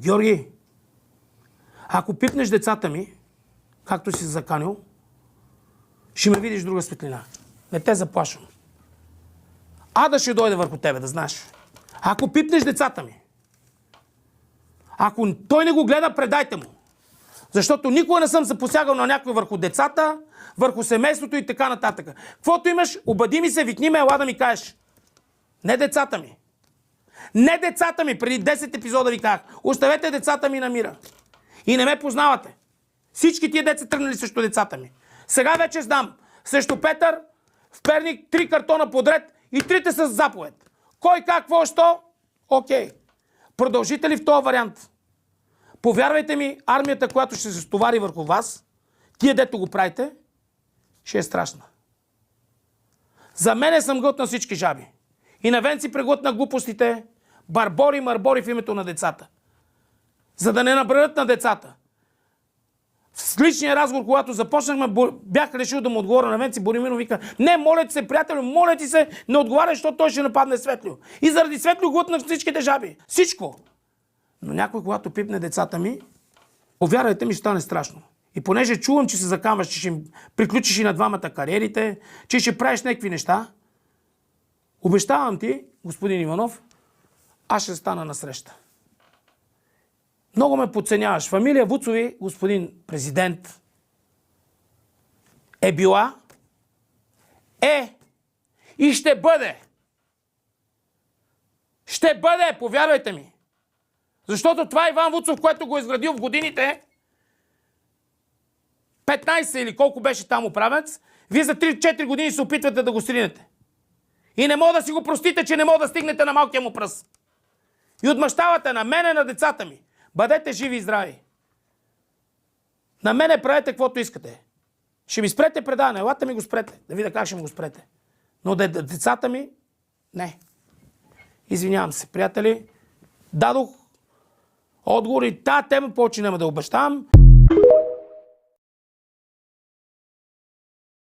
Георги, ако пипнеш децата ми, както си заканил, ще ме видиш друга светлина. Не те заплашвам. Ада ще дойде върху тебе, да знаеш. Ако пипнеш децата ми, ако той не го гледа, предайте му. Защото никога не съм се посягал на някой върху децата, върху семейството и така нататък. Каквото имаш, обади ми се, викни ме, ела да ми кажеш. Не децата ми. Не децата ми. Преди 10 епизода ви казах. Оставете децата ми на мира. И не ме познавате. Всички тия деца тръгнали срещу децата ми. Сега вече знам. Срещу Петър, в Перник, 3 картона подред и 3 с заповед. Кой, как, какво, що? Окей. Продължите ли в този вариант? Повярвайте ми, армията, която ще се стовари върху вас, тия дето го правите, ще е страшна. За мене съм гълт на всички жаби. И на Венци преглътна глупостите, барбори, марбори в името на децата. За да не набранят на децата. В личния разговор, когато започнахме, бях решил да му отговоря на Венци. Боримиров вика: не, моля ти се, приятелю, моля ти се, не отговаряй, защото той ще нападне Светлио. И заради Светлио глътнах всичките жаби. Всичко. Но някой, когато пипне децата ми, повярвайте ми, ще стане страшно. И понеже чувам, че се закамваш, че ще им приключиш и на двамата кариерите, че ще правиш някакви неща, обещавам ти, господин Иванов, аз ще стана на среща. Много ме подценяваш. Фамилия Вуцови, господин президент, е била, и ще бъде. Ще бъде, повярвайте ми. Защото това Иван Вуцов, който го е изградил в годините, 15 или колко беше там управенец, вие за 3-4 години се опитвате да го сринете. И не мога да си го простите, че не мога да стигнете на малкия му пръст. И отмъщавате на мене, на децата ми. Бъдете живи и здрави. На мене правете каквото искате. Ще ми спрете предаване, елате ми го спрете. Да видя как ще ми го спрете. Но децата ми, не. Извинявам се, приятели. Дадох отговор и тази тема повече няма да обещавам.